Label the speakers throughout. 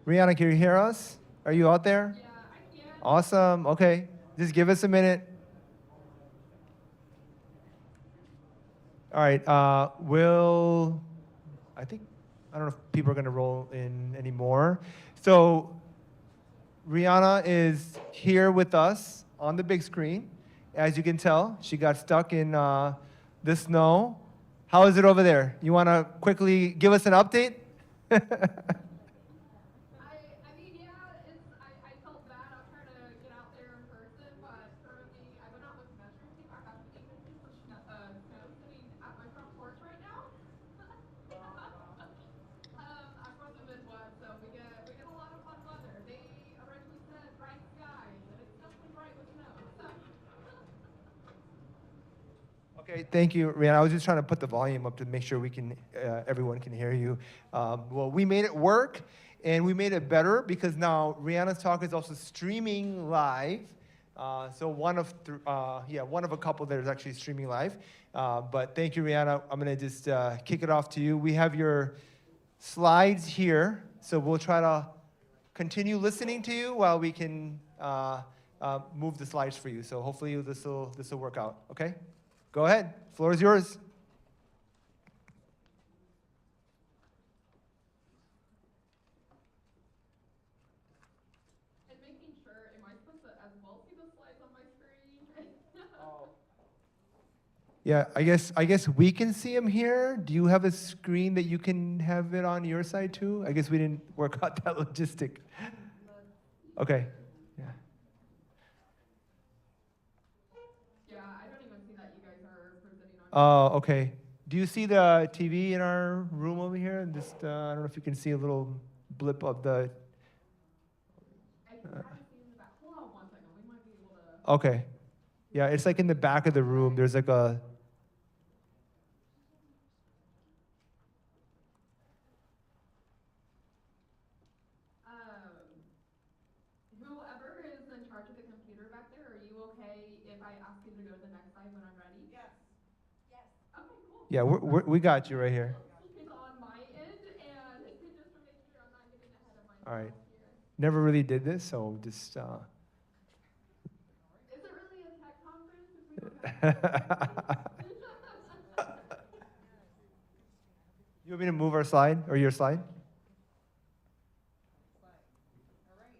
Speaker 1: Rianna, can you hear us? Are you out there?
Speaker 2: Yeah, I can.
Speaker 1: Awesome. Okay. Just give us a minute. All right. I think, I don't know if people are going to roll in anymore. So, Rianna is here with us on the big screen. As you can tell, she got stuck in the snow. How is it over there? You want to quickly give us an update?
Speaker 2: I mean, yeah, I felt bad. I'm trying to get out there in person, but currently I went out with measuring tape. I have 8 inches of snow sitting at my front porch right now. I'm from the Midwest, so we get a lot of fun weather. They originally said bright skies, and it's definitely bright with snow. So
Speaker 1: Okay, thank you, Rihanna. I was just trying to put the volume up to make sure everyone can hear you. Well, we made it work, and we made it better because now Rihanna's talk is also streaming live. So one of a couple that is actually streaming live. But thank you, Rihanna. I'm gonna just kick it off to you. We have your slides here, so we'll try to continue listening to you while we can move the slides for you. So hopefully this will work out. Okay. Go ahead. Floor is yours.
Speaker 2: and making sure, am I supposed to as well see the slides on my screen?
Speaker 1: Yeah, I guess we can see them here. Do you have a screen that you can have it on your side too? I guess we didn't work out that logistic. Okay. Yeah.
Speaker 2: Yeah, I don't even see that you guys are presenting on your.
Speaker 1: Oh, okay. Do you see the TV in our room over here? Just I don't know if you can see a little blip of the.
Speaker 2: I can kind of see in the back. Hold on one second. We might be able to.
Speaker 1: Okay. Yeah, it's like in the back of the room. There's like a.
Speaker 2: Um, Whoever is in charge of the computer back there, are you okay if I ask you to go to the next slide when I'm ready?
Speaker 3: Yes. Yes.
Speaker 2: Okay, cool.
Speaker 1: Yeah, we got you right here.
Speaker 2: Is on my end, and just to make sure I'm not getting ahead of
Speaker 1: All right.
Speaker 2: myself here.
Speaker 1: Never really did this, so just.
Speaker 2: Is it really a tech conference if we don't have?
Speaker 1: You want me to move our slide or your slide?
Speaker 3: All right.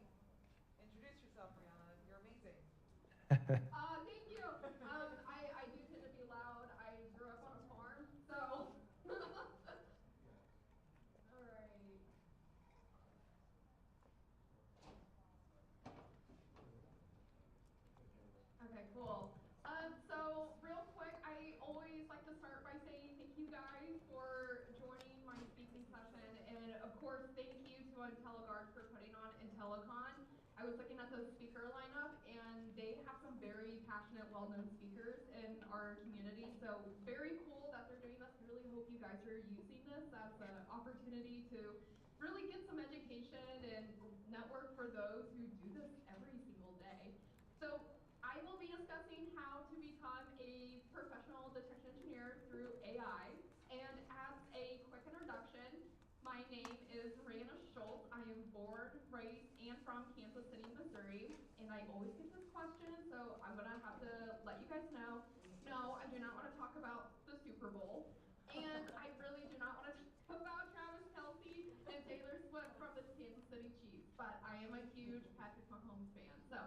Speaker 3: Introduce yourself, Reanna. You're amazing.
Speaker 2: Thank you. I do tend to be loud. I grew up on a farm, so. All right. Okay, cool. So real quick, I always like to start by saying thank you guys for joining my speaking session, and of course, thank you to IntelliGuard for putting on IntelliC0N. I was looking at the speaker lineup, and they have some very passionate, well-known speakers in our community. So very cool that they're doing this. Really hope you guys are using this as an opportunity to really get some education and network for those who do this every single day. So I will be discussing how to become a professional detection engineer through AI. And as a quick introduction, my name is Reanna Schultz. I am born, raised, and from Kansas City, Missouri. And I always get this question, so I'm going to have to let you guys know no, I do not want to talk about the Super Bowl. And I really do not want to talk about Travis Kelce and Taylor Swift from the Kansas City Chiefs. But I am a huge Patrick Mahomes fan. So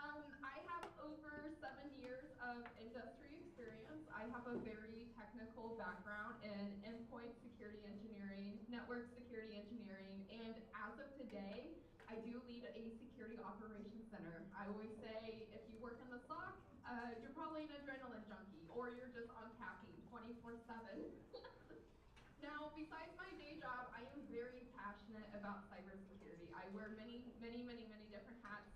Speaker 2: I have over 7 years of industry experience. I have a very technical background in endpoint security engineering, network security engineering, and as of today, I do lead a security operations center. I always say if you work in the SOC, you're probably an adrenaline junkie or you're just on caffeine 24/7. Now, besides my day job, I am very passionate about cybersecurity. I wear many, many, many, many different hats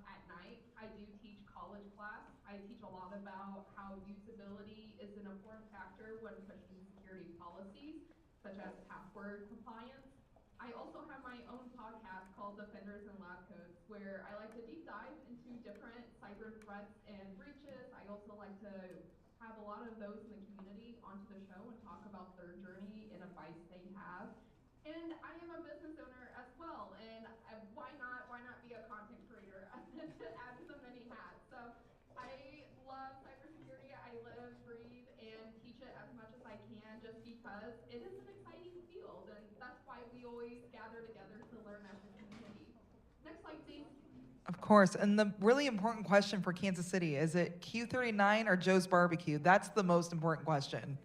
Speaker 2: at night. I do teach college class. I teach a lot about how usability is an important factor when pushing security policies, such as password compliance. I also have my own podcast called Defenders and Lab Coats, where I like to deep dive into different cyber threats and breaches. I also like to have a lot of those in the community onto the show and talk about their journey and advice they have. And I am a business owner as well, and because it is an exciting field, and that's why we always gather together to learn as a community. Next slide, please.
Speaker 4: Of course. And the really important question for Kansas City, is it Q39 or Joe's Barbecue? That's the most important question.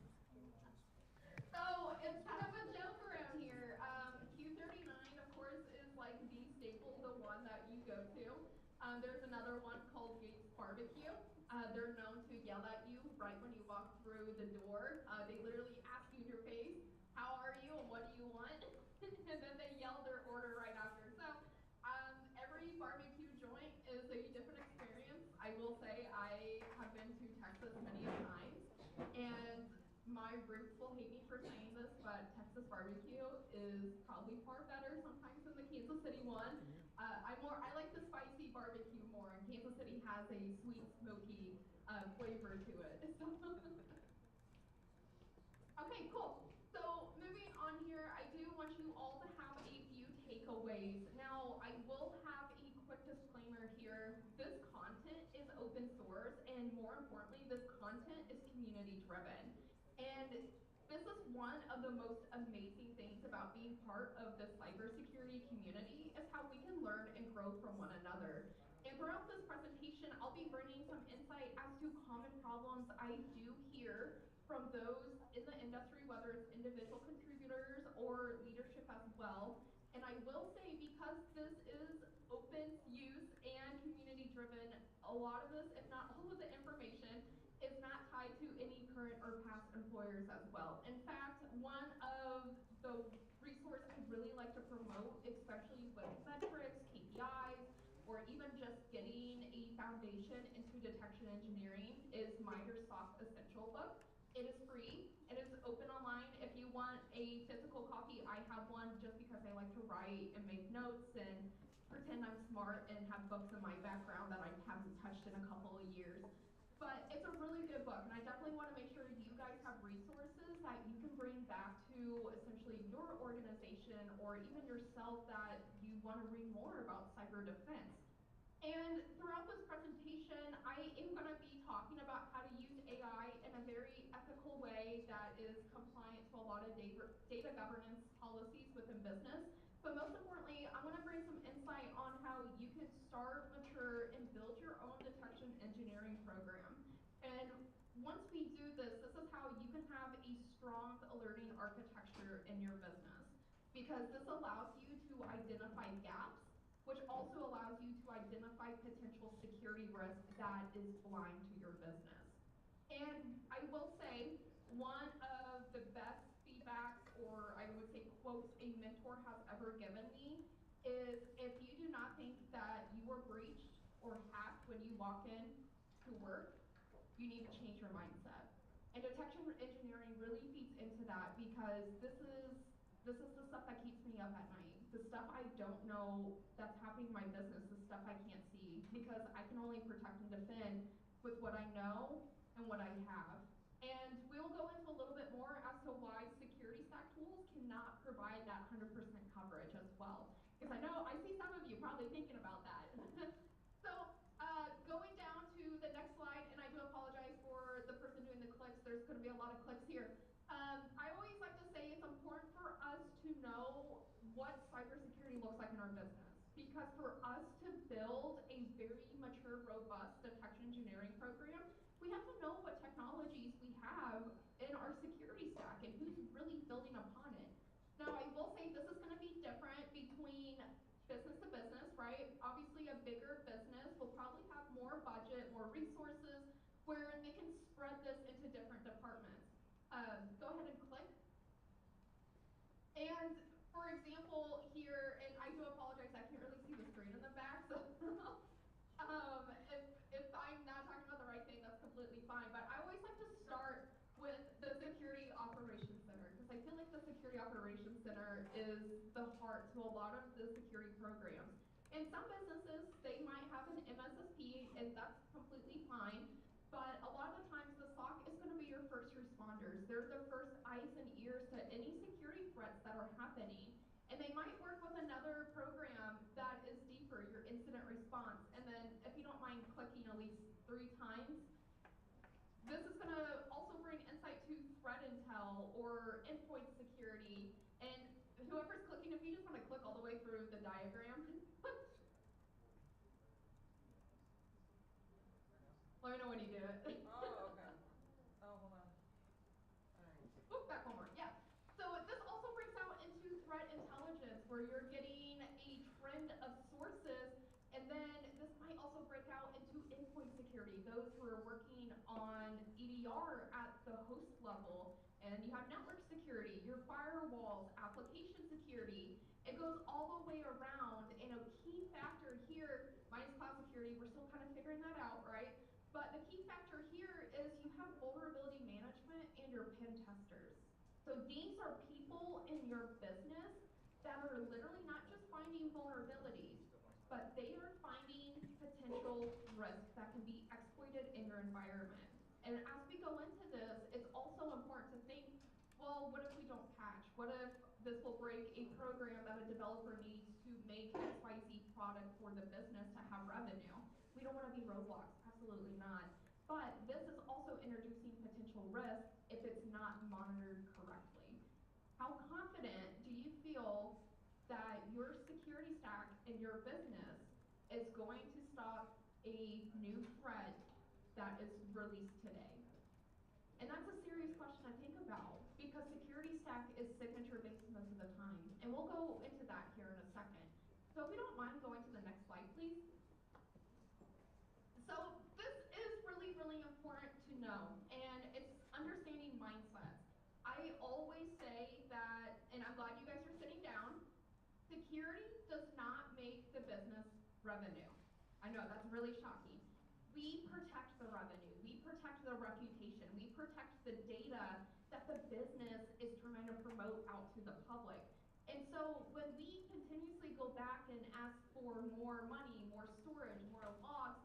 Speaker 2: So it's kind of a joke around here. Q39, of course, is like the staple, the one that you go to. There's another one called Gates Barbecue. They're known to yell at you right when you walk through the door. They literally ask you in your face, how are you and what do you want? And then they yell their order right after. So every barbecue joint is a different experience. I will say I have been to Texas many times, and my roots will hate me for saying this, but Texas barbecue is probably far better sometimes than the Kansas City one. I like the spicy barbecue more, and Kansas City has a sweet, smoky flavor to it. So okay, cool. So moving on here, I do want you all to have a few takeaways. Now, I will have a quick disclaimer here. This content is open source, and more importantly, this content is community driven. And this is one of the most amazing things about being part of the cybersecurity community is how we can learn and grow from one another. And throughout this presentation, I'll be bringing some insight as to common problems I do hear from those in the industry, whether it's individual contributors or leadership as well. And I will say, because this is open use and community driven, a lot of this, if not all of the information, is not tied to any current or past employers as well. In fact, one of the resources I really like to promote, especially with metrics, KPIs, or even just getting a foundation into detection engineering, is Microsoft Essential Book. It is free. It is open online. If you want a physical copy, I have one just because I like to write and make notes and pretend I'm smart and have books in my background that I haven't touched in a couple of years. But it's a really good book, and I definitely want to make sure you guys have resources that you can bring back to essentially your organization or even yourself that you want to read more about cyber defense. And throughout this presentation, I am going to be talking about how to use AI in a very ethical way that is compliant to a lot of data governance policies within business. But most importantly, I want to bring some insight on how you can start, mature, and build your own detection engineering program. And once we do this, this is how you can have a strong alerting architecture in your business, because this allows you to identify gaps, which also allows you to identify potential security risk that is blind to your business. And I will say, one of the best feedbacks, or I would say quotes, a mentor has ever given me is, if you do not think that you were breached or hacked when you walk in to work, you need to change your mindset. And detection engineering really feeds into that, because this is the stuff that keeps me up at night. The stuff I don't know that's happening in my business, the stuff I can't see, because I can only protect and defend with what I know and what I have. And we'll go into a little bit more as to why security stack tools cannot provide that 100% coverage as well. Because I see some of you probably thinking about that. So going down to the next slide, and I do apologize for the person doing the clicks. There's going to be a lot of clicks here. I always like to say it's important for us to know what cybersecurity looks like in our business, because for us to build a very mature, robust detection engineering program, we have to know what technologies we have in our security stack and who's really building upon it. Now, I will say this is going to be different between business to business, right? Obviously, a bigger business will probably have more budget, more resources, where they can spread this into different departments. Go ahead and click. And for example, here, and I do apologize, I can't really see the screen in the back, so if I'm not talking about the right thing, that's completely fine. But I always like to start with the Security Operations Center, because I feel like the Security Operations Center is the heart to a lot of the security programs. In some businesses, they might have an MSSP, and that's completely fine. But a lot of the times, the SOC is going to be your first responders. They're the first eyes and ears to any security threats that are happening. And they might work with another program that is deeper, your incident response. And then, if you don't mind clicking at least 3 times, this is going to also bring insight to threat intel or whoever's clicking, if you just want to click all the way through the diagram. Let me know when you do it.
Speaker 3: Oh, okay. Oh, hold on. All right.
Speaker 2: Oh, back one more. Yeah. So this also breaks out into threat intelligence, where you're getting a trend of sources, and then this might also break out into endpoint security, those who are working on EDR at the host level, and you have network security, your firewalls, application security. It goes all the way around, and a key factor here, minus cloud security, we're still kind of figuring that out, right? But the key factor here is you have vulnerability management and your pen testers. So these are people in your business that are literally not just finding vulnerabilities, but they are finding potential risks that can be exploited in your environment. And as we go into this, it's also important to think, well, what if we don't patch? What if this will break a program that a developer needs to make XYZ product for the business to have revenue? We don't want to be Roblox, absolutely not. But this is also introducing potential risk if it's not monitored correctly. How confident do you feel that your security stack in your business is going to stop a new threat that is released today? And that's a serious question to think about, because security stack is signature based most of the time. And we'll go into that here in a second. So if you don't mind going to the next slide, please. So this is really, really important to know, and it's understanding mindsets. I always say that, and I'm glad you guys are sitting down, security does not make the business revenue. I know, that's really shocking. We protect the revenue, we protect the reputation, we protect the data that the business is trying to promote out to the public. And so when we continuously go back and ask for more money, more storage, more logs,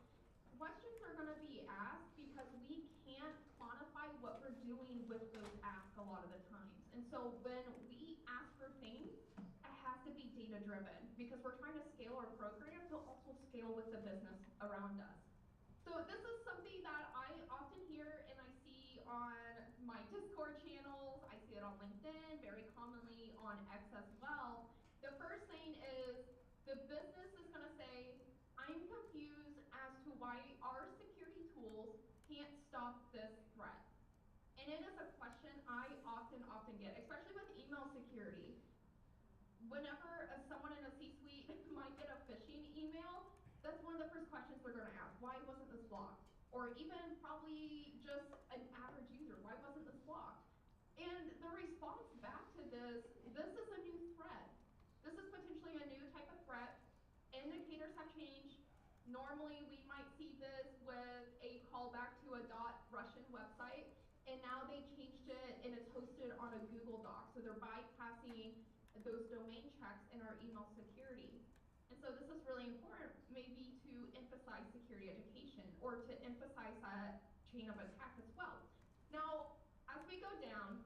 Speaker 2: questions are going to be asked because we can't quantify what we're doing with those asks a lot of the times. And so when we ask for things, it has to be data driven, because we're trying to scale our program to also scale with the business around us. So this is something that I often hear and I see on my Discord channels, I see it on LinkedIn, very commonly on X as well. The first thing is the business is going to say, I'm confused as to why our security tools can't stop this threat. And it is a question I often get, especially with email security. Whenever someone in a C-suite might get a phishing email, that's one of the first questions they're going to ask. Why wasn't this blocked? Or even probably just an average user, why wasn't this blocked? And the response back to this is a new threat. This is potentially a new type of threat. Indicators have changed. Normally we might see this with a callback to a .Russian website, and now they changed it and it's hosted on a Google Doc. So they're bypassing those domain checks in our email security. And so this is really important, maybe to emphasize security education or to emphasize that chain of attack as well. Now, as we go down,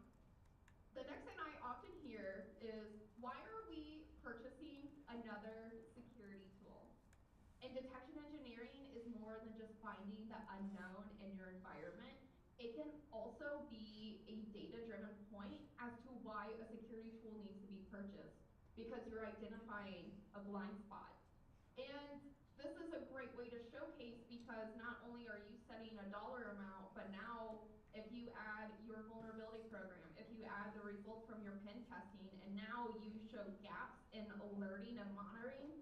Speaker 2: the next thing I often hear is, why are we purchasing another security tool? And detection engineering is more than just finding the unknown in your environment. It can also be a data-driven point as to why a security tool needs to be purchased, because you're identifying a blind spot. And this is a great way to showcase, because not only are you setting a dollar amount, but now if you add your vulnerability program, if you add the results from your pen testing, and now you show gaps in alerting and monitoring,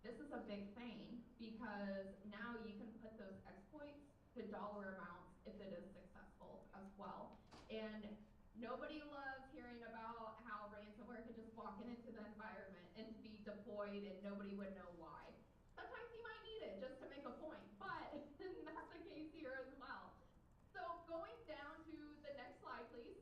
Speaker 2: this is a big thing, because now you can put those exploits to dollar amounts if it is successful as well. And nobody loves hearing about how ransomware could just walk into the environment and be deployed and nobody would know why. Sometimes you might need it just to make a point, but that's the case here as well. So going down to the next slide, please.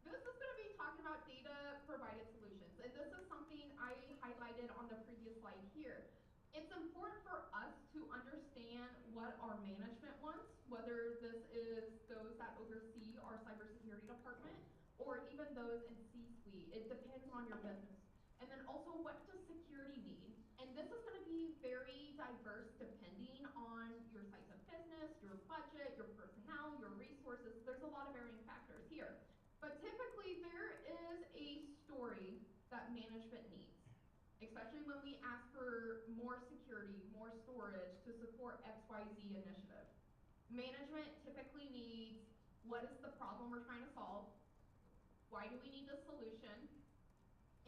Speaker 2: This is going to be talking about data provided solutions, and this is something I highlighted on the previous slide here. It's important for us to understand what our management wants, whether this is those that oversee our cybersecurity department or even those in C-suite. It depends on your business. And then also, what does security need? And this is going to be very diverse depending on your size of business, your budget, your personnel, your resources. There's a lot of varying factors here. But typically there is a that management needs, especially when we ask for more security, more storage to support XYZ initiative. Management typically needs, what is the problem we're trying to solve? Why do we need a solution?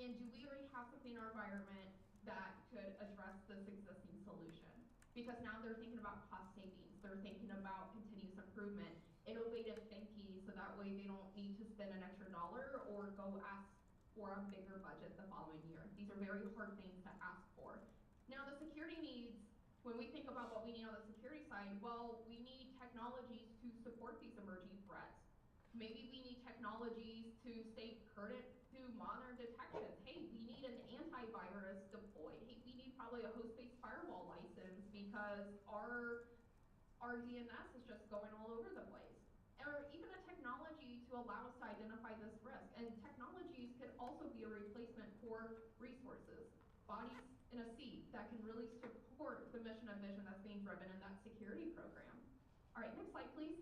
Speaker 2: And do we already have something in our environment that could address this existing solution? Because now they're thinking about cost savings, they're thinking about continuous improvement, innovative thinking, so that way they don't need to spend an extra dollar or go ask for a bigger budget the following year. These are very hard things to ask for. Now the security needs, when we think about what we need on the security side, well, we need technologies to support these emerging threats. Maybe we need technologies to stay current to modern detections. Hey, we need an antivirus deployed. Hey, we need probably a host-based firewall license because our DNS is just going all over the place. Or even a technology to allow us to identify this risk. And technologies could also be a replacement for resources, bodies in a seat that can really support the mission and vision that's being driven in that security program. All right, next slide, please.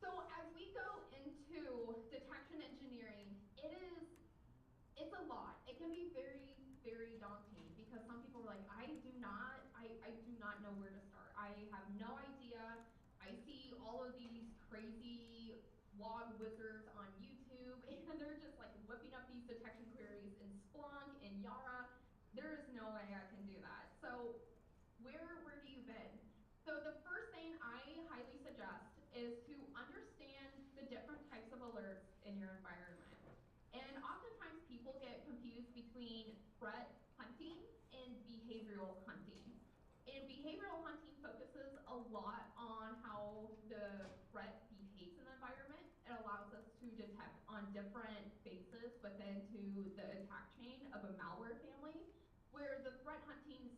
Speaker 2: So as we go into detection engineering, it's a lot. It can be very, very daunting because some people are like, I do not know where to start. I have no idea. I see all of these crazy log wizards on YouTube and they're just like whipping up these detection queries in Splunk and Yara. There is no way I can do that. So where do you begin? So the first thing I highly suggest is to understand the different types of alerts in your environment. And oftentimes people get confused between threat hunting and behavioral hunting. And behavioral hunting focuses a lot on how the threat behaves in the environment. It allows us to detect on different bases within to the attack chain of a malware family, where the threat hunting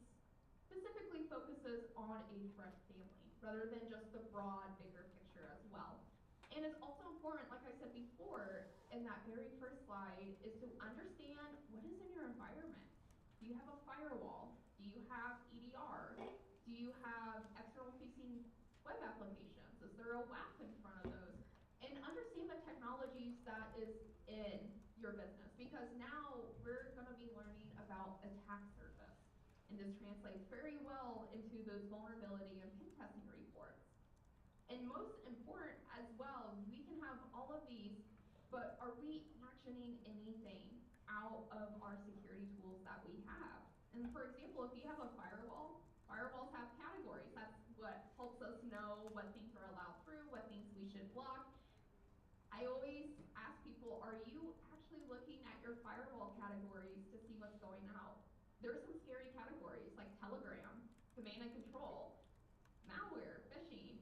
Speaker 2: specifically focuses on a threat family rather than just the broad, bigger picture as well. And it's also important, like I said before, in that very first slide, is to understand what is in your environment. Do you have a firewall? Do you have EDR? Do you have external facing web applications? Is there a WAF in front of those? And understand the technologies that is in your business, because now we're going to be learning about attack surface. And this translates very well into those vulnerability and pen testing reports. And most important as well, we can have all of these, but are we actioning anything out of our security tools that we have? And for example, if you have a firewall, firewalls have categories. That's what helps us know what things are allowed through, what things we should block. I always ask people, are you actually looking at your firewall categories to see what's going out? There are some scary categories like Telegram, command and control, malware, phishing.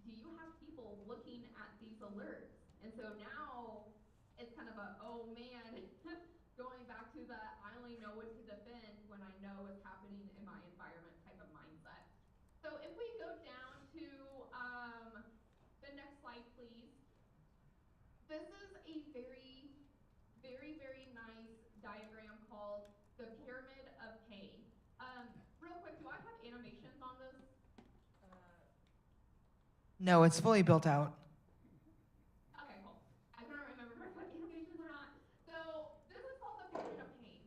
Speaker 2: Do you have people looking at these alerts? And so now it's kind of a, oh man, going back to the I only know what to defend when I know what's happening in my environment type of mindset. So if we go down to the next slide, please. This is a very, very, very nice diagram called the pyramid of pain. Real quick, do I have animations on this?
Speaker 4: No, it's fully built out.
Speaker 2: Okay, cool. I couldn't remember if I put animations or not. So this is called the pyramid of pain.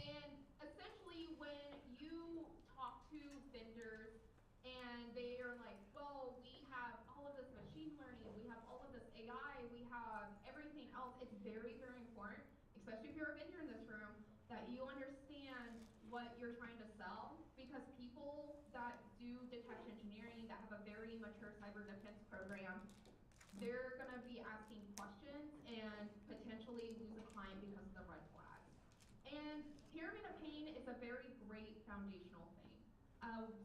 Speaker 2: And essentially when you talk to vendors and they are like, well, we have all of this machine learning, we have all of this AI, we have everything else, it's very, very important, especially if you're a vendor in this room, that you understand what you're trying to sell, because people that do detection engineering, that have a very mature cyber defense program, they're gonna be asking questions and potentially lose a client because of the red flags. And pyramid of pain is a very great foundational thing.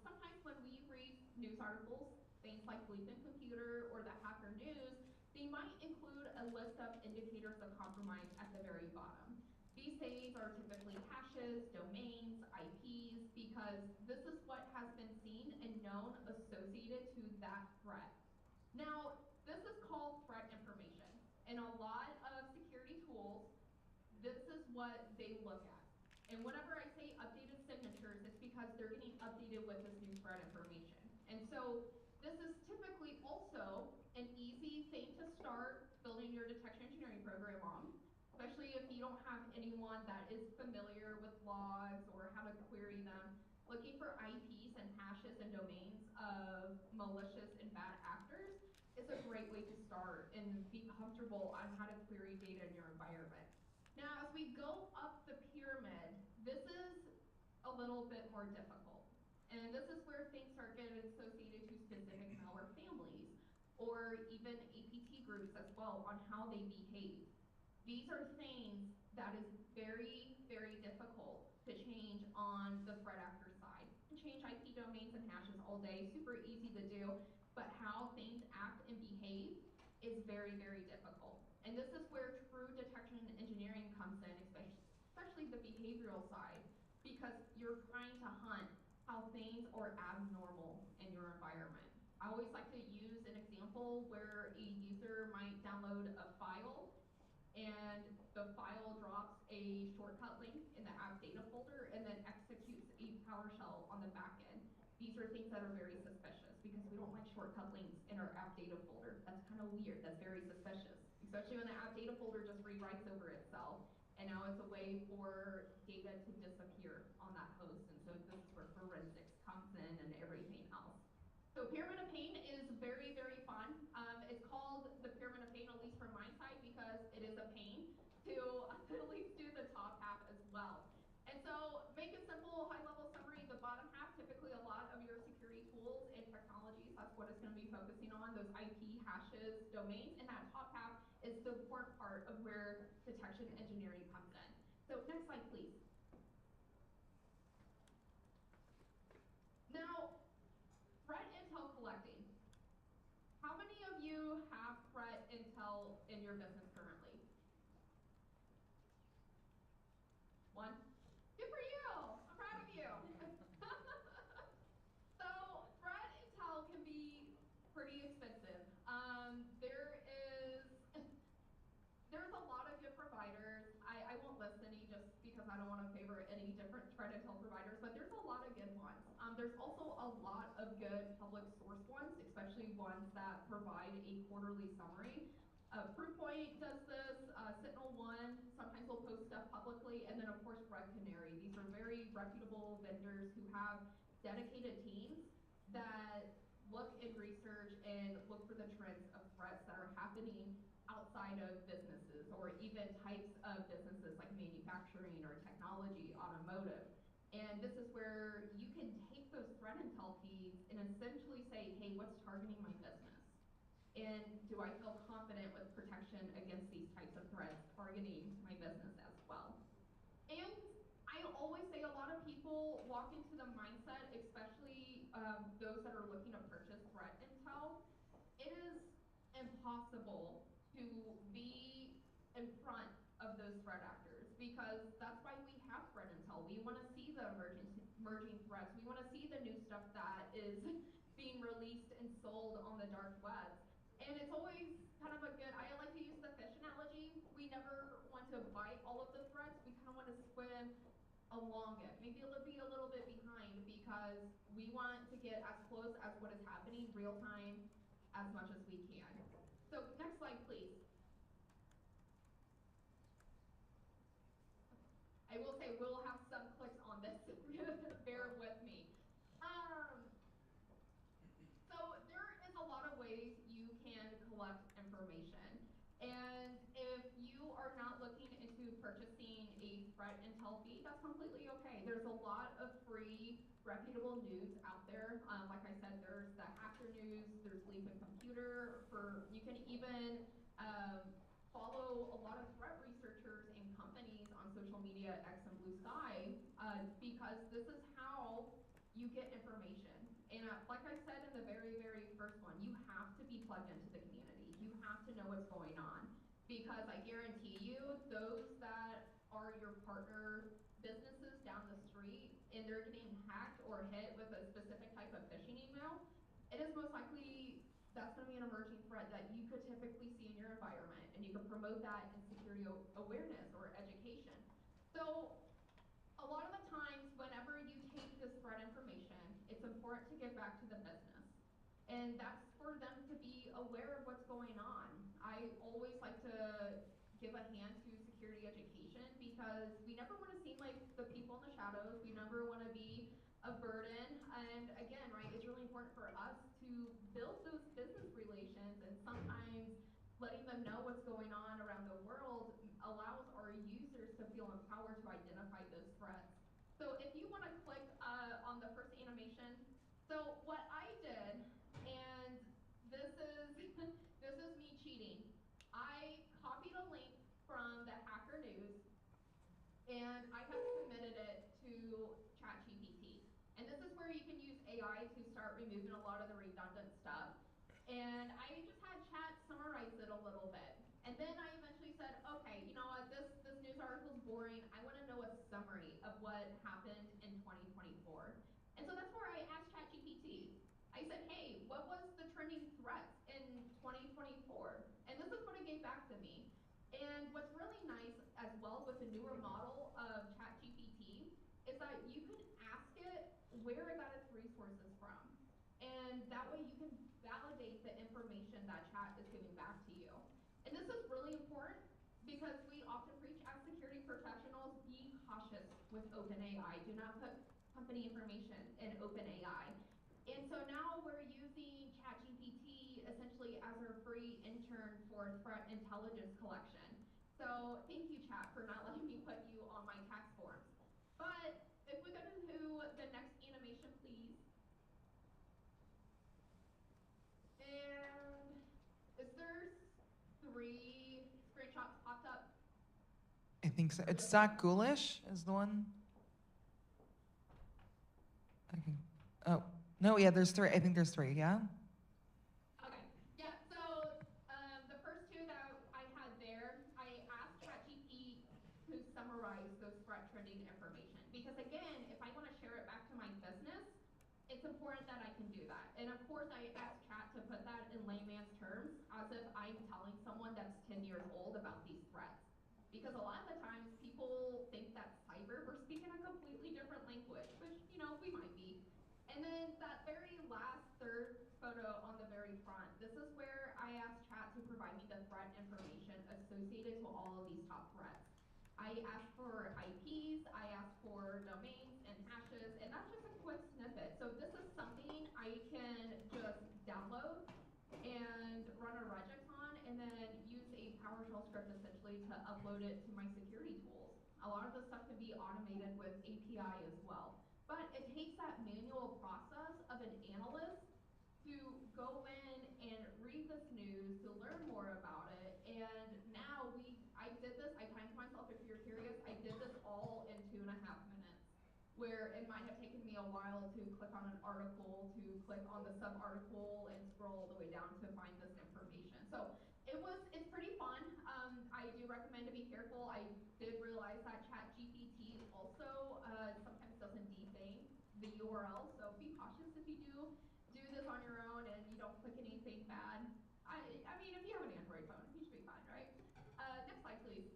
Speaker 2: Sometimes when we read news articles, things like Bleeping Computer or the Hacker News, they might include a list of indicators of compromise at the very bottom. These things are typically hashes, domains, IPs, because this is what has been seen and known associated to that threat. Now, this is called threat information. In a lot of security tools, this is what they look at. And whenever I say updated signatures, it's because they're getting updated with this new threat information. And so this is typically also an easy thing to start building your detection engineering program on, especially anyone that is familiar with logs or how to query them, looking for IPs and hashes and domains of malicious and bad actors is a great way to start and be comfortable on how to query data in your environment. Now, as we go up the pyramid, this is a little bit more difficult. And this is where things start getting associated to specific malware families or even APT groups as well on how they behave. These are things that is very, very difficult to change on the threat actor side. You can change IP domains and hashes all day, super easy to do, but how things act and behave is very, very difficult. And this is where true detection and engineering comes in, especially the behavioral side, because you're trying to hunt how things are abnormal in your environment. I always like to use an example where a user might download a file and the file drops a shortcut link in the app data folder and then executes a PowerShell on the back end. These are things that are very suspicious because we don't like shortcut links in our app data folder. That's kind of weird, that's very suspicious, especially when the app data folder just rewrites over itself. And now it's a way for data to disappear on that host. And so this is where forensics comes in and everything else. So Pyramid of Pain is very, very fun. It's called the Pyramid of Pain, at least from my side, because it is a pain to at least do the top half as well. And so make it simple, high-level summary. The bottom half, typically a lot of your security tools and technologies, that's what it's going to be focusing on, those IP hashes, domains, and that top half is the important part of where detection engineering comes in. So next slide, please. Now, threat intel collecting. How many of you have threat intel in your business currently? One? Good for you! I'm proud of you! So, threat intel can be pretty expensive. There's a lot of good providers. I won't list any just because I don't want to favor any different threat intel providers, but there's a lot of good ones. There's also a lot of good public source ones, especially ones that provide a quarterly summary. Proofpoint does this, SentinelOne sometimes will post stuff publicly, and then of course Red Canary. These are very reputable vendors who have dedicated teams that look and research and look for the trends of threats that are happening outside of businesses or even types of businesses like manufacturing or technology, automotive. And this is where you can take those threat intel feeds and essentially say, hey, what's targeting my business? And do I feel confident with protection against these types of threats targeting my business as well? And I always say a lot of people walk into the mindset, especially those that are looking to purchase threat intel, it is impossible to be in front of those threat actors because that's why we have threat intel. We want to see the emerging threats. We want to see the new stuff that is being released and sold on the dark web. And it's always kind of a good, I like to use the fish analogy. We never want to bite all of the threats. We kind of want to swim along it. Maybe it'll be a little bit behind because we want to get as close as what is happening real time as much as we can. So next slide, please. I will say we'll have some clicks on this, bear with me. So there is a lot of ways you can collect information. And if you are not looking into purchasing a threat intel feed, that's completely okay. There's a lot of free, reputable news out there. Like I said, there's the Hacker News, there's Leap and Computer. You can even follow a lot of threat researchers and companies on social media, X and Blue Sky, because this is how you get information. And like I said in the very, very first one, you have to be plugged into the community. You have to know what's going on. Because I guarantee you, those that are your partner businesses down the street and they're getting hacked or hit with a specific type of phishing email, it is most likely that's going to be an emerging threat that you could typically see in your environment, and you can promote that in security awareness or education. So a lot of the times, whenever you take this threat information, it's important to get back to the business. And that's for them to be aware of what's going on. I always like to give a hand to security education because because we never want to seem like the people in the shadows. We never want to be a burden. And again, right, it's really important for us to build those business relations, and sometimes letting them know what's going on around the world allows our users to feel empowered to identify those threats. So if you want to click on the first animation, so what I did, and this is this is me cheating. I copied a link from the Hacker News and I have submitted it to ChatGPT. And this is where you can use AI to start removing a lot of the redundant stuff. And I just had Chat summarize it a little bit. And then I eventually said, okay, you know what, this news article is boring. I want to know a summary of what happened in 2024. And so that's where I asked ChatGPT. I said, hey, what was the trending threats in 2024? And this is what it gave back to me. And what's really nice as well with the newer model of ChatGPT is that you can ask it where it got its resources from. And that way you can validate the information that chat is giving back to you. And this is really important because we often preach as security professionals, be cautious with OpenAI. Do not put company information in OpenAI. And so now we're using ChatGPT essentially as our free intern for threat intelligence collection. So thank you, Chat, for not letting me put you on my tax forms. But if we go to the next animation, please. And is there 3 screenshots popped up?
Speaker 4: I think so. It's Zach Ghoulish is the one. Okay. Oh, no, yeah, there's 3. I think there's 3, yeah?
Speaker 2: Okay, yeah, so the first 2 that I had there, I asked ChatGPT to summarize those threat trending information. Because again, if I want to share it back to my business, it's important that I can do that. And of course, I asked Chat to put that in layman's terms, as if I'm telling someone that's 10 years old about these threats. Because a lot of the times people think that cyber, we're speaking a completely different language, which, you know, we might be. And then that very last 3rd photo on the very front, this is where I asked Chat to provide me the threat information associated to all of these top threats. I asked for IPs, I asked for domains and hashes, and that's just a quick snippet. So this is something I can just download and run a regex on, and then use a PowerShell script essentially to upload it to my security tools. A lot of this stuff can be automated with API as well. But it takes that manual process of an analyst to go in and read this news, to learn more about it, and now I did this, I timed myself if you're curious, I did this all in 2.5 minutes, where it might have taken me a while to click on an article, to click on the sub-article, and scroll all the way down to find this information. So it's pretty fun. I do recommend to be careful. I did realize that ChatGPT also sometimes doesn't defang the URL, so be cautious if you do this on your own and you don't click anything bad. I mean, if you have an Android phone, you should be fine, right? Next slide, please.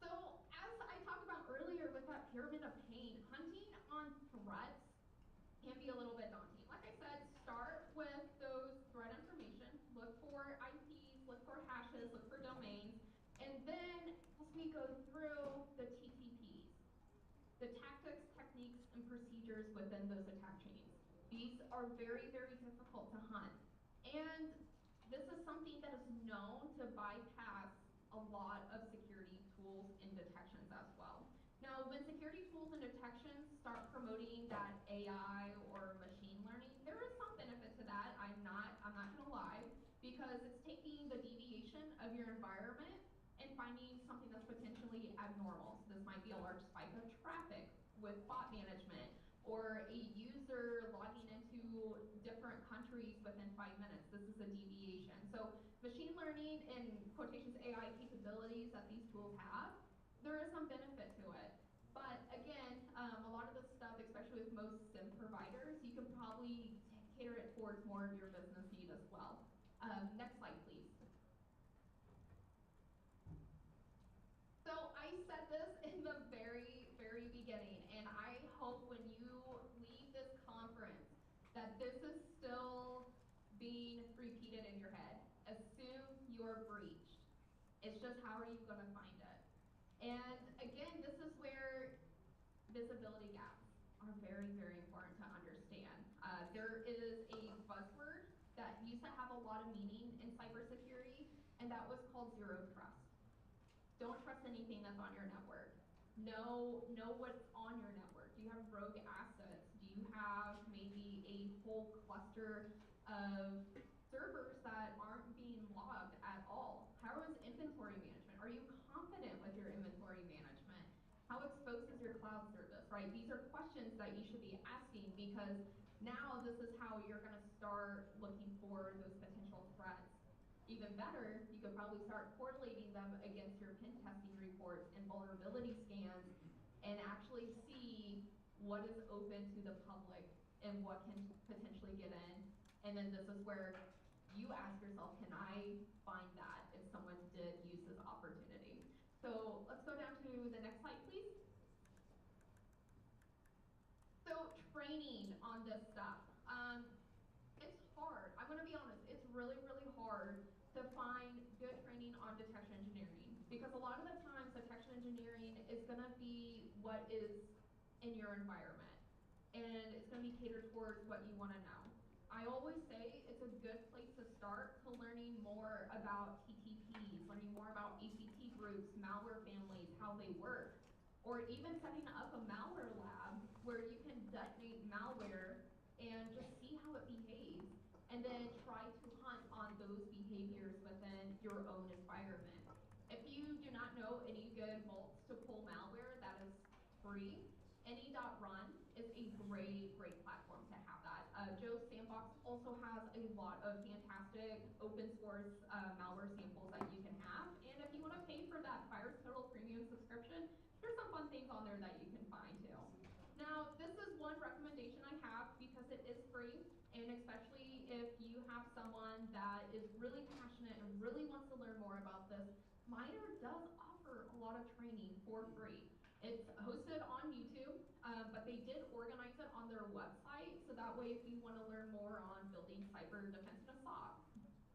Speaker 2: So as I talked about earlier with that pyramid of pain, hunting on threats can be a little bit daunting. Like I said, start with those threat information, look for IPs, look for hashes, look for domains, and then as we go through the TTPs, the tactics, techniques, and procedures within those attack chains. These are very, very difficult to hunt. And this is something that is known to bypass a lot of security tools and detections as well. Now, when security tools and detections start promoting that AI or machine learning, there is some benefit to that. I'm not gonna lie, because it's taking the deviation of your environment and finding something that's potentially abnormal. So this might be a large spike of traffic with bot management, or a user logging into different countries within 5 minutes. This is a deviation. So machine learning and quotations AI capabilities that these tools have, there is some benefit to it. But again, a lot of this stuff, especially with most SIM providers, you can probably cater it towards more of your business need as well. Next slide, please. So I said this in the very, very beginning, and I hope when you leave this conference that this is still being repeated in your head. Assume you're breached. It's just how are you going to find it? And again, this is where visibility gaps are very, very important to understand. There is a buzzword that used to have a lot of meaning in cybersecurity, and that was called zero trust. Don't trust anything that's on your network. Know what's on your network. Do you have rogue assets? Do you have maybe a whole cluster of servers that aren't being logged at all? How is inventory management? Are you confident with your inventory management? How exposed is your cloud service, right? These are questions that you should be asking, because now this is how you're gonna start looking for those potential threats. Even better, you could probably start correlating them against your pen testing reports and vulnerability scans and actually see what is open to the public and what can potentially get in. And then this is where you ask yourself, can I find that if someone did use this opportunity? So let's go down to the next slide, please. So training on this stuff. It's hard. I'm gonna be honest, it's really, really hard to find good training on detection engineering, because a lot of the times detection engineering is gonna be what is in your environment, and it's gonna be catered towards what you wanna know. I always say it's a good place to start to learning more about TTPs, learning more about APT groups, malware families, how they work, or even setting up a malware lab where you can detonate malware and just see how it behaves, and then try to hunt on those behaviors within your own environment. If you do not know any good vaults to pull malware, that is free. Any.run is a great platform to have that. Joe's Sandbox also has a lot of fantastic open source malware samples that you can have. And if you want to pay for that VirusTotal premium subscription, there's some fun things on there that you can find too. Now, this is one recommendation I have because it is free, and especially if you have someone that is really passionate and really wants to learn more about this, MITRE does offer a lot of training for free. It's hosted on YouTube, but they did organize it on their website, so that way if you want to learn more on building cyber defense in a SOC,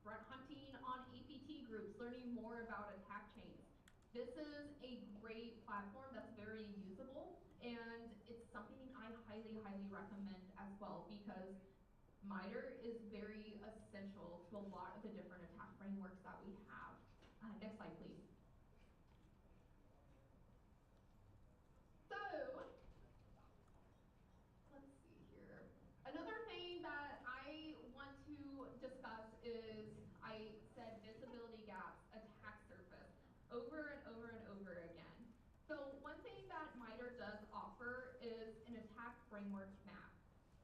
Speaker 2: threat hunting on APT groups, learning more about attack chains. This is a great platform that's very usable, and it's something I highly, highly recommend as well, because MITRE is very essential to a lot of the different attack frameworks that we have. Next slide, please. So, let's see here. Another thing that I want to discuss is, I said visibility gaps, attack surface, over and over and over again. So one thing that MITRE does offer is an attack framework map.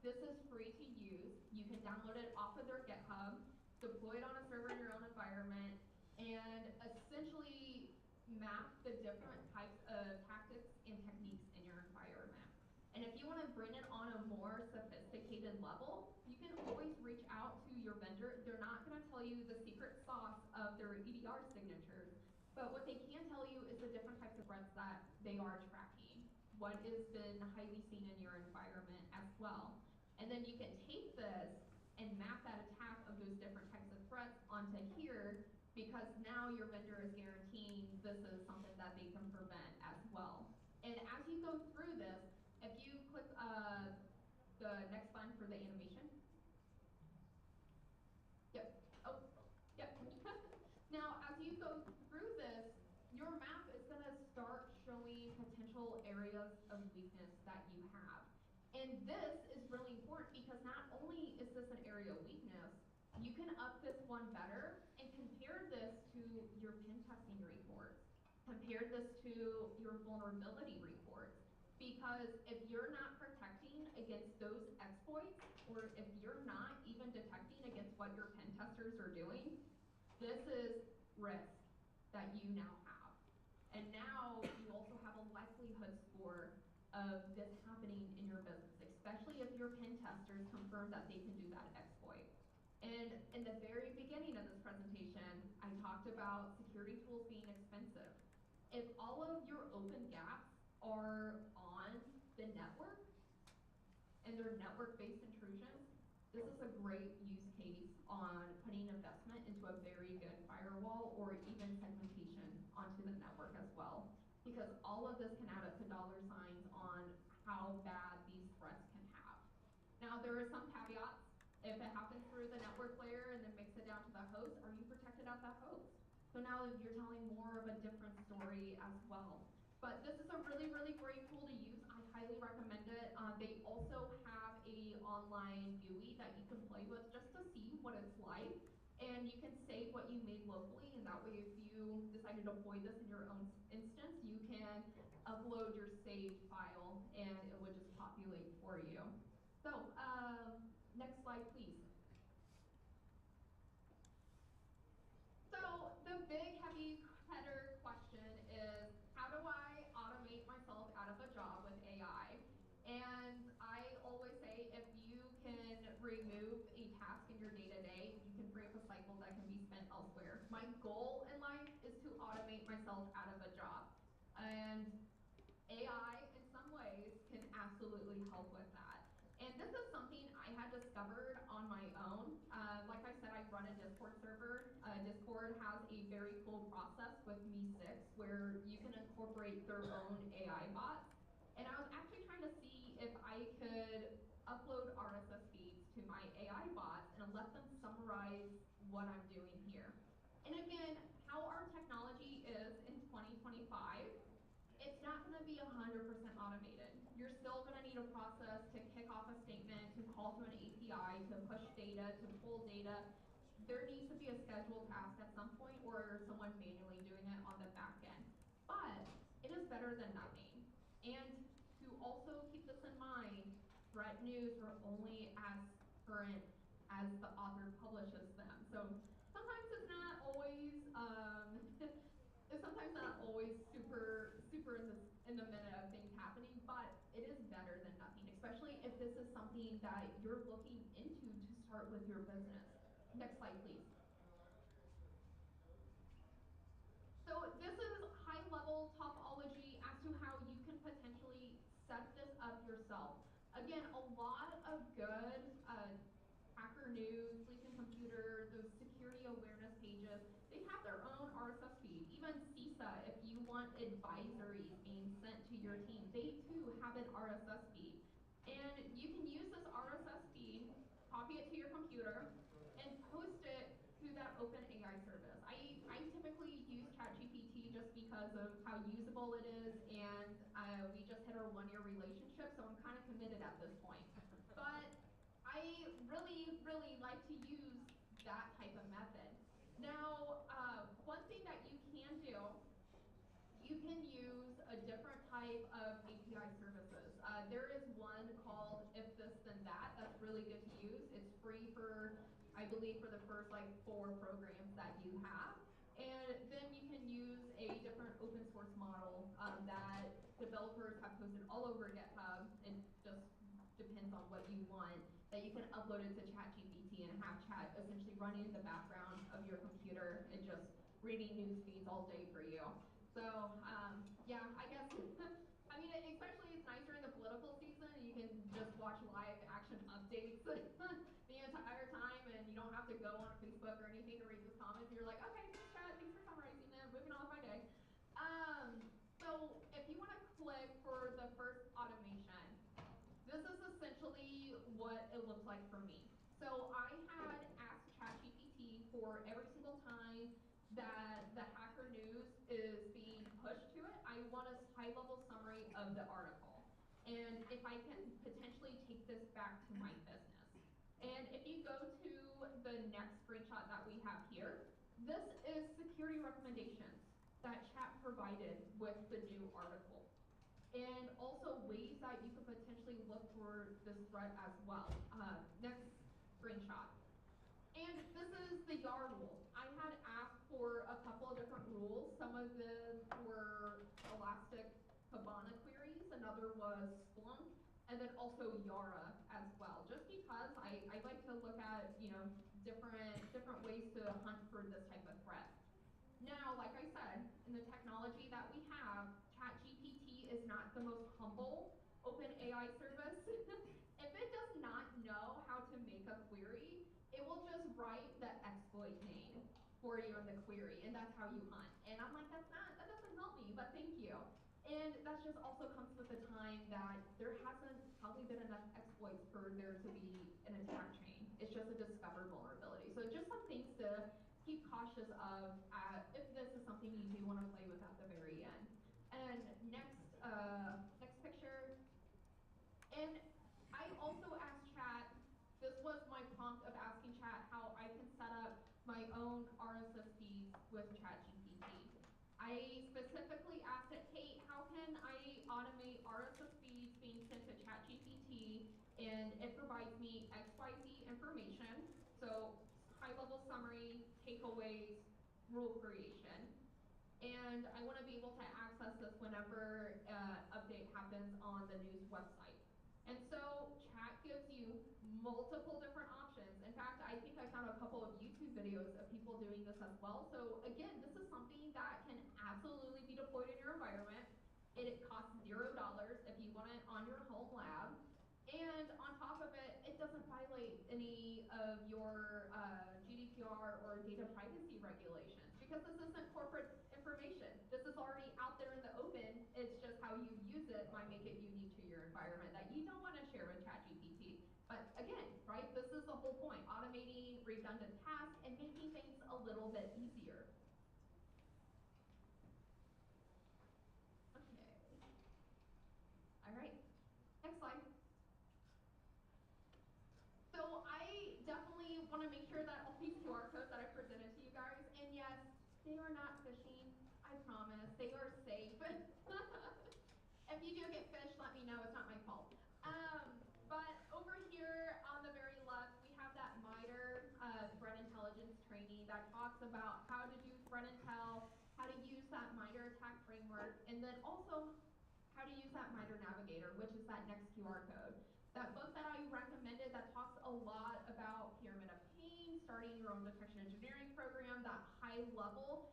Speaker 2: This is free to use. You can download it off of their GitHub, deploy it on a server in your own environment, and essentially map the different types of tactics and techniques in your environment. And if you want to bring it on a more sophisticated level, you can always reach out to your vendor. They're not going to tell you the secret sauce of their EDR signatures, but what they can tell you is the different types of threats that they are tracking, what has been highly seen in your environment as well. And then you can take this and map that attack of those different types of threats onto here, because now your vendor is guaranteeing this is something that they can prevent as well. And as you go through this, if you click the next button for the animation. Yep. Oh, yep. Now, as you go through this, your map is going to start showing potential areas of weakness that you have. And this is really important, because not only is this an area of weakness, you can up this one better and compare this to your pen testing reports. Compare this to your vulnerability reports. Because if you're not protecting against those exploits, or if you're not even detecting against what your pen testers are doing, this is risk that you now have. And now you also have a likelihood score of this happening in your business, especially if your pen testers confirm that they can do that exploit. And in the very beginning of this presentation, I talked about security tools being expensive. If all of your open gaps are on the network, and they're network-based intrusions, this is a great use case on putting investment into a very good firewall or even segmentation onto the network as well. Because all of this can add up to dollar signs on how bad these threats can have. Now, there are some caveats. If it happens through the network layer and then makes it down to the host, are you protected at that host? So now you're telling more of a different story as well. But this is a really, really great tool to use. I highly recommend it. They also have a online GUI that you can play with just to see what it's like. And you can save what you made locally, and that way if you decide to deploy this in your own instance, you can upload your saved file and it would just populate for you. So, next slide, please. So, the big heavy header question is, how do I automate myself out of a job with AI? And I always say, if you can remove a task in your day-to-day, you can free up a cycle that can be spent elsewhere. My goal in life is to automate myself out of a job. And AI, in some ways, can absolutely help with that. And this is something I had discovered on my own. Like I said, I run a Discord server. Discord has a very cool process with Me6 where you can incorporate their own AI bots. And I was actually trying to see if I could upload RSS feeds to my AI bots and let them summarize what I'm doing here. And again, how our technology is in 2025, it's not going to be 100% automated. You're still going to need a process to kick off a statement, to call to an API, to push data, to pull data. There needs to be a scheduled task at some point or someone manually doing it on the back end. But it is better than nothing. And to also keep this in mind, threat news are only as current as the author publishes them. So sometimes it's not always sometimes not always super in the minute of things happening, but it is better than nothing, especially if this is something that you're looking into to start with your business. Next slide, please. So this is high-level topology as to how you can potentially set this up yourself. Again, a lot of good Hacker News, Sleeping Computer, those security awareness pages, they have their own RSS feed. Even CISA, if you want advisories being sent to your team, they too have an RSS feed. And you can use this RSS feed, copy it to your computer, and post it to that OpenAI service. I typically use ChatGPT just because of how usable it is, and we just hit our 1-year relationship, so I'm kind of committed at this point. But I really, really like to use that type of method. Now, one thing that you can do, you can use a different type of API services. There is one called If This Then That. That's really good to use. It's free for, I believe, for the first like 4 programs that you have. And then you can use a different open source model that developers have posted all over GitHub. It just depends on what you want, that you can upload it to ChatGPT and have chat essentially running in the background of your computer and just reading news feeds all day for you. So yeah, I guess, I mean, especially it's nicer in the political season. You can just watch live action updates the entire time, and you don't have to go on Facebook or anything to read the comments. You're like, okay, thanks chat, thanks for summarizing them, moving on with my day. So if you want to click for the first automation, this is essentially what it looks like for me. So I had asked ChatGPT for every single time that the Hacker News is being pushed to it, I want a high-level summary of the article. And if I can potentially take this back to my business. And if you go to the next screenshot that we have here, this is security recommendations that chat provided with the new article. And also ways that you could potentially look for this threat as well. Next screenshot. And this is the YAR rule. I had asked for a couple of different rules. Some of them were Elastic Kibana queries, another was Splunk, and then also Yara as well. Just because I like to look at, you know, different ways to hunt for this type of threat. Now, like I said, in the technology that we have, ChatGPT is not the most humble OpenAI service. If it does not know how to make a for you in the query, and that's how you hunt. And I'm like, that doesn't help me, but thank you. And that just also comes with the time that there hasn't probably been enough exploits for there to be an attack chain. It's just a discovered vulnerability. So just some things to keep cautious of if this is something you do want to play with at the very end. And next picture. And I also asked chat, this was my prompt of asking chat how I can set up my own RSS feeds with ChatGPT. I specifically asked it, hey, how can I automate RSS feeds being sent to ChatGPT and it provides me XYZ information. So high level summary, takeaways, rule creation. And I want to be able to access this whenever update happens on the news website. And so chat gives you multiple different options. In fact, I think I found a couple of YouTube videos of people doing this as well. So again, this is something that can absolutely be deployed in your environment. It costs $0 if you want it on your home lab. And on top of it, it doesn't violate any of your GDPR or data privacy regulations because this isn't corporate information. This is already out there in the open. It's just how you use it might make it unique to your environment that you don't want to share with ChatGPT. But again, right, this is the whole point, automating redundant tasks and making things a little bit easier. Okay. All right. Next slide. So I definitely want to make sure that all these QR codes that I presented to you guys, and yes, they are not phishing. I promise. They are safe. If you do get fished, let me know. It's not my fault. But over here on the very left, we have that MITRE threat intelligence training that talks about how to do threat intel, how to use that MITRE attack framework, and then also how to use that MITRE navigator, which is that next QR code. That book that I recommended that talks a lot about pyramid of pain, starting your own detection engineering program, that high level,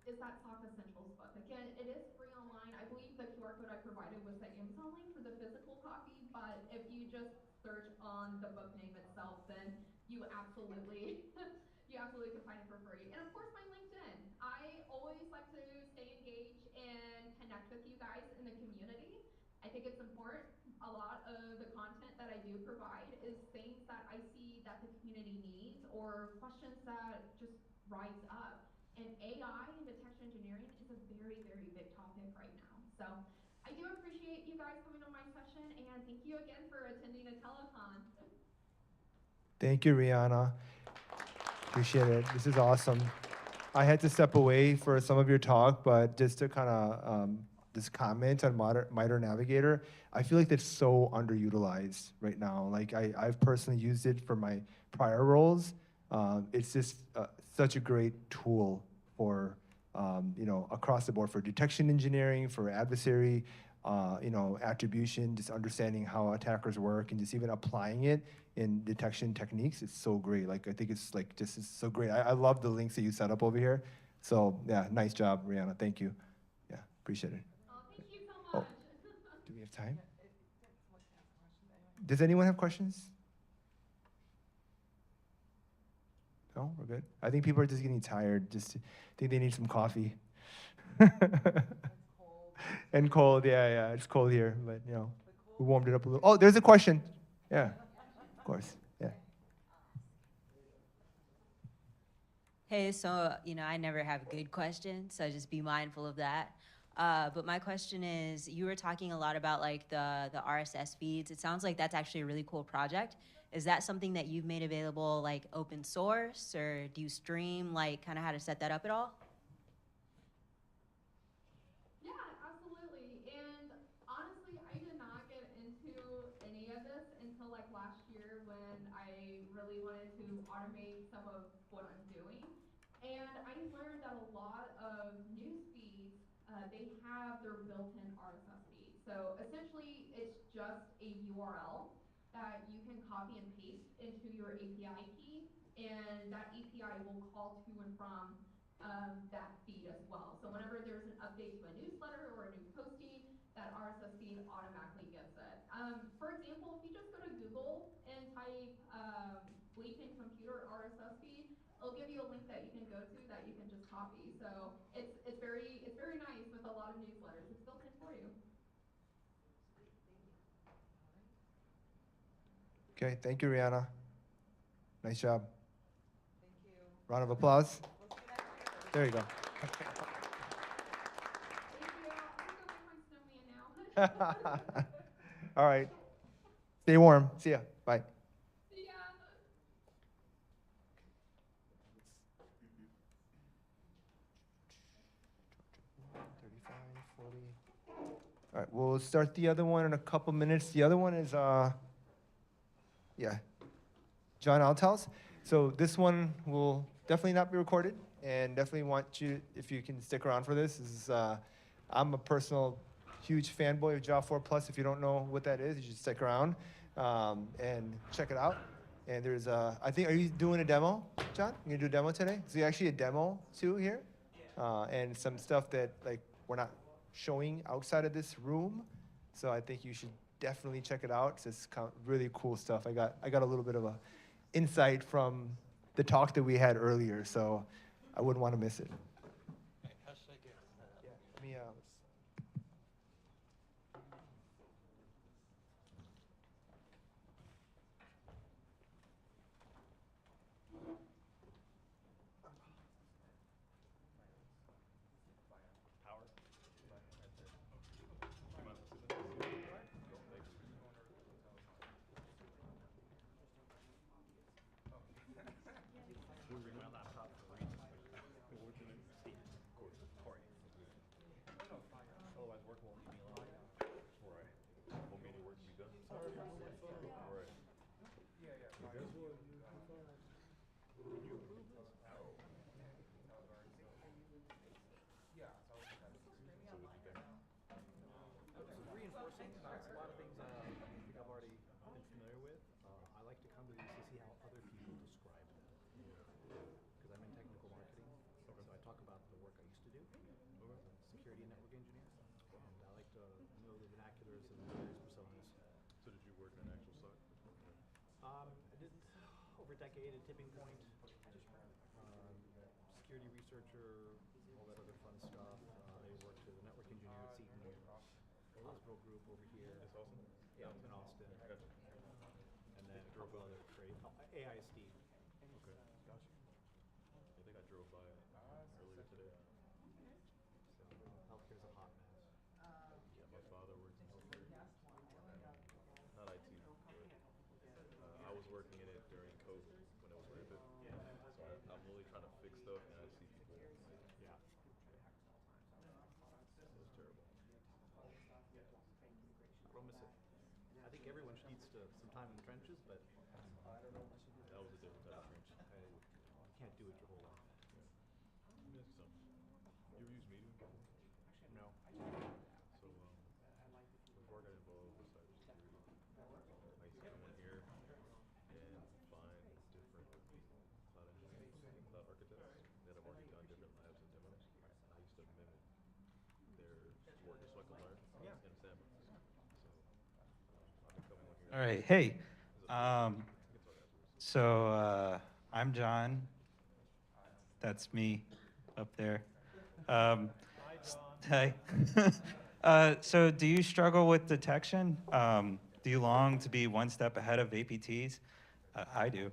Speaker 2: is that SOC Essentials book. Again, it is free online. I believe the QR code I provided was the Amazon link for the physical copy, but if you just search on the book name itself, then you absolutely you absolutely can find it for free. And of course, my LinkedIn. I always like to stay engaged and connect with you guys in the community. I think it's important. A lot of the content that I do provide is things that I see that the community needs or questions that just rise up. And AI and detection engineering is a very, very big topic right now. So I do appreciate you guys coming on my session, and thank you again for attending IntelliC0N.
Speaker 1: Thank you, Reanna. Appreciate it. This is awesome. I had to step away for some of your talk, but just to kind of this comment on MITRE Navigator, I feel like that's so underutilized right now. Like I've personally used it for my prior roles. It's just such a great tool for across the board for detection engineering, for adversary, attribution, just understanding how attackers work, and just even applying it in detection techniques. It's so great. Like I think it's like just it's so great. I love the links that you set up over here. So yeah, nice job, Reanna. Thank you. Yeah, appreciate it.
Speaker 2: Oh, thank you so
Speaker 1: Oh.
Speaker 2: much.
Speaker 1: Do we have time? Does anyone have questions? No, we're good. I think people are just getting tired. Just think they need some coffee. And cold, yeah. It's cold here, but we warmed it up a little. Oh, there's a question. Yeah, of course. Yeah.
Speaker 5: Hey, so, I never have good questions, so just be mindful of that. But my question is, you were talking a lot about like the RSS feeds. It sounds like that's actually a really cool project. Is that something that you've made available like open source, or do you stream like kind of how to set that up at all?
Speaker 2: Yeah, absolutely. And honestly, I did not get into any of this until like last year when I really wanted to automate some of what I'm doing. And I learned that a lot of news feeds, they have their built-in RSS feed. So essentially, it's just a URL that you can copy and paste into your API key, and that API will call to and from that feed as well. So whenever there's an update to a newsletter or a new posting, that RSS feed automatically gets it. For example, if you just go to Google and type bleeping computer RSS feed, it'll give you a link that you can go go to that you can just copy. So it's very nice with a lot of newsletters. It's built in for you.
Speaker 1: Okay, thank you, Rihanna. Nice job.
Speaker 3: Thank you.
Speaker 1: Round of applause.
Speaker 3: We'll see you next year.
Speaker 1: There you go.
Speaker 2: Thank you. I'm gonna go make my snowman now.
Speaker 1: All right. Stay warm. See ya. Bye.
Speaker 2: See ya.
Speaker 1: 35, 40. All right, we'll start the other one in a couple minutes. The other one is, John Althouse. So this one will definitely not be recorded, and definitely want you, if you can stick around for this. This is, I'm a personal huge fanboy of Java 4 Plus. If you don't know what that is, you should stick around and check it out. And there's, I think, are you doing a demo, John? You gonna do a demo today? So actually a demo too here, and some stuff that like we're not showing outside of this room. So I think you should definitely check it out. It's really cool stuff. I got a little bit of a insight from the talk that we had earlier, so I wouldn't want to miss it.
Speaker 6: How should I get?
Speaker 1: Yeah, let me,
Speaker 6: Reinforcing a lot of things I think I've already been familiar with. I like to come to these to see how other people describe them. Because I'm in technical marketing, so I talk about the work I used to do as a security and network engineer. And I like to know the vernaculars and the various personas.
Speaker 7: So did you work in an actual SOC?
Speaker 6: I did over a decade at Tipping Point, security researcher, all that other fun stuff. I worked as a network engineer at Seton Hospital Group over here.
Speaker 7: That's awesome.
Speaker 6: Yeah, in Austin.
Speaker 7: Gotcha.
Speaker 6: And then a couple other trades. AISD.
Speaker 7: Okay, gotcha. I think I drove by it earlier today.
Speaker 6: So healthcare's a hot mess.
Speaker 7: Yeah, my father works in healthcare. Not IT, but I was working in it during COVID when it was rampant. So I'm really trying to fix stuff, and I see people.
Speaker 6: Yeah.
Speaker 7: It was terrible.
Speaker 6: I don't miss it. I think everyone needs some time in the trenches, but
Speaker 7: That was a different type of trench.
Speaker 6: you can't do it your whole life.
Speaker 7: Let me ask you something. You ever use Medium?
Speaker 6: No.
Speaker 7: So, before I got involved with cybersecurity, I used to come in here and find different cloud engineers, cloud architects that have already done different labs and demos. And I used to mimic their work just so I could learn in a sandbox. So, I've been coming on here.
Speaker 8: All right, hey.
Speaker 7: We can talk afterwards.
Speaker 8: So I'm John. That's me up there. Hi. So do you struggle with detection? Do you long to be one step ahead of APTs? I do.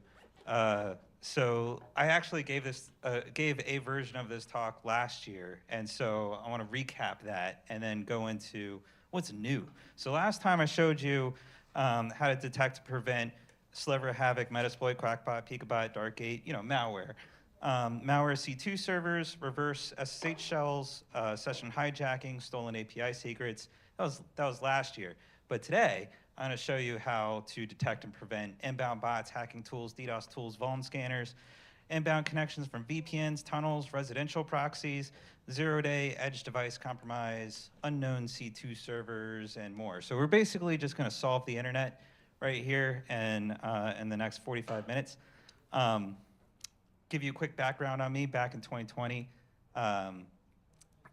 Speaker 8: So I actually gave a version of this talk last year, and so I want to recap that and then go into what's new. So last time I showed you how to detect and prevent sliver, havoc, metasploit, crackbot, peekabot, darkgate, malware. Malware C2 servers, reverse SSH shells, session hijacking, stolen API secrets. That was last year. But today, I'm going to show you how to detect and prevent inbound bots, hacking tools, DDoS tools, vuln scanners, inbound connections from VPNs, tunnels, residential proxies, zero-day edge device compromise, unknown C2 servers, and more. So we're basically just going to solve the internet right here in the next 45 minutes. Give you a quick background on me. Back in 2020,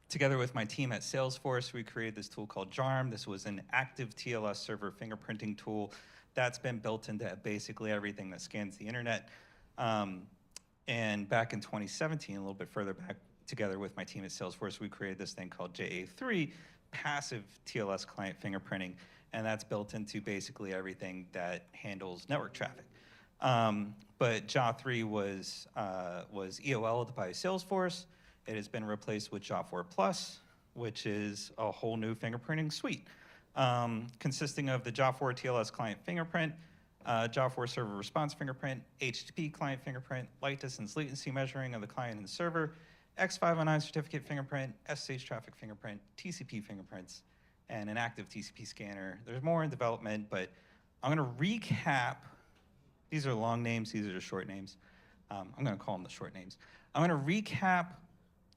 Speaker 8: together with my team at Salesforce, we created this tool called JARM. This was an active TLS server fingerprinting tool that's been built into basically everything that scans the internet. And back in 2017, a little bit further back, together with my team at Salesforce, we created this thing called JA3, passive TLS client fingerprinting, and that's built into basically everything that handles network traffic. But JA3 was EOL'd by Salesforce. It has been replaced with JA4 Plus, which is a whole new fingerprinting suite, consisting of the JA4 TLS client fingerprint, JA4 server response fingerprint, HTTP client fingerprint, light distance latency measuring of the client and the server, X509 certificate fingerprint, SSH traffic fingerprint, TCP fingerprints, and an active TCP scanner. There's more in development, but I'm going to recap. These are long names. These are the short names. I'm going to call them the short names. I'm going to recap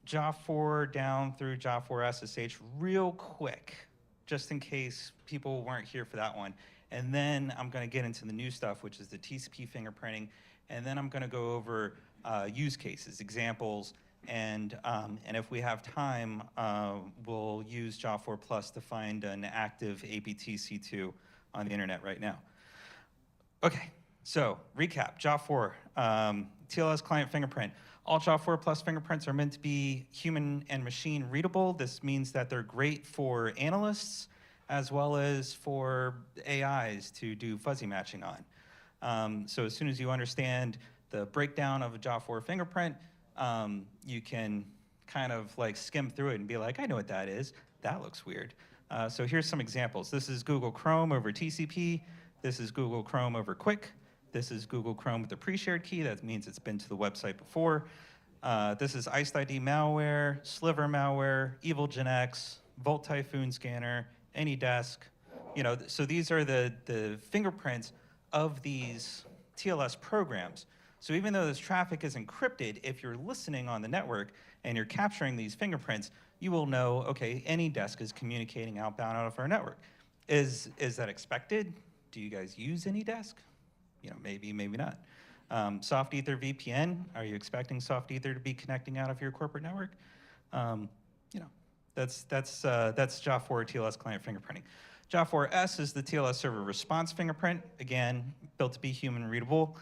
Speaker 8: JA4 down through JA4 SSH real quick, just in case people weren't here for that one. And then I'm going to get into the new stuff, which is the TCP fingerprinting. And then I'm going to go over use cases, examples, and if we have time, we'll use JA4 Plus to find an active APT-C2 on the internet right now. Okay, so recap, JA4, TLS client fingerprint. All JA4 Plus fingerprints are meant to be human and machine readable. This means that they're great for analysts as well as for AIs to do fuzzy matching on. So as soon as you understand the breakdown of a JA4 fingerprint, you can kind of like skim through it and be like, I know what that is. That looks weird. So here's some examples. This is Google Chrome over TCP. This is Google Chrome over Quick. This is Google Chrome with the pre-shared key. That means it's been to the website before. This is Iced ID malware, Sliver malware, Evil Gen X, Volt Typhoon scanner, AnyDesk. You know, so these are the fingerprints of these TLS programs. So even though this traffic is encrypted, if you're listening on the network and you're capturing these fingerprints, you will know, okay, AnyDesk is communicating outbound out of our network. Is that expected? Do you guys use AnyDesk? You know, maybe, maybe not. Soft Ether VPN, are you expecting Soft Ether to be connecting out of your corporate network? You know, that's JA4 TLS client fingerprinting. JA4S is the TLS server response fingerprint, again, built to be human readable.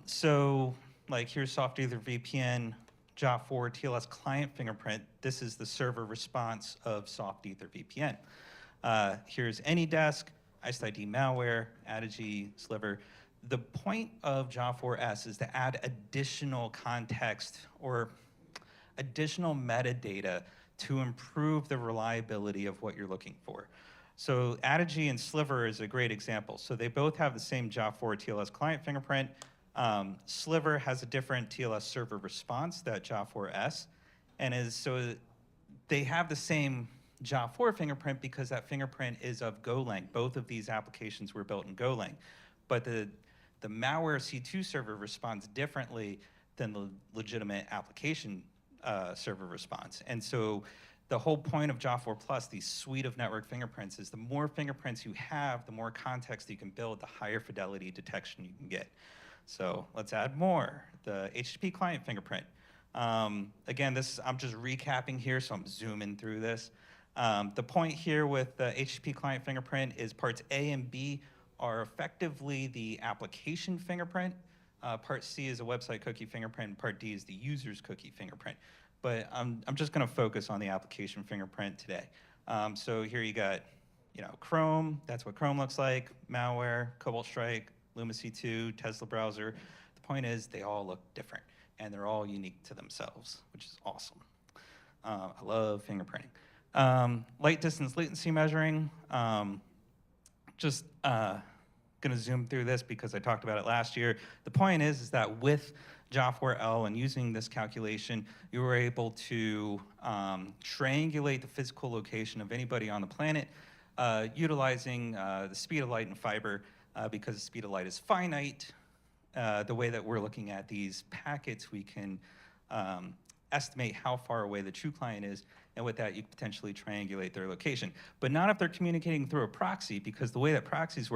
Speaker 8: So like here's Soft Ether VPN, JA4 TLS client fingerprint. This is the server response of Soft Ether VPN. Here's AnyDesk, Iced ID malware, Adigy, Sliver. The point of JA4S is to add additional context or additional metadata to improve the reliability of what you're looking for. So Adigy and Sliver is a great example. So they both have the same JA4 TLS client fingerprint. Sliver has a different TLS server response, that JA4S, and so they have the same JA4 fingerprint because that fingerprint is of Golang. Both of these applications were built in Golang. But the malware C2 server responds differently than the legitimate application server response. And so the whole point of JA4 Plus, the suite of network fingerprints, is the more fingerprints you have, the more context you can build, the higher fidelity detection you can get. So let's add more. The HTTP client fingerprint. Again, I'm just recapping here, so I'm zooming through this. The point here with the HTTP client fingerprint is parts A and B are effectively the application fingerprint. Part C is a website cookie fingerprint, and part D is the user's cookie fingerprint. But I'm just going to focus on the application fingerprint today. So here you got, you know, Chrome. That's what Chrome looks like. Malware, Cobalt Strike, Luma C2, Tesla browser. The point is they all look different, and they're all unique to themselves, which is awesome. I love fingerprinting. Light distance latency measuring. Just going to zoom through this because I talked about it last year. The point is that with JA4L and using this calculation, you were able to triangulate the physical location of anybody on the planet utilizing the speed of light and fiber because the speed of light is finite. The way that we're looking at these packets, we can estimate how far away the true client is, and with that, you potentially triangulate their location. But not if they're communicating through a proxy, because the way that proxies work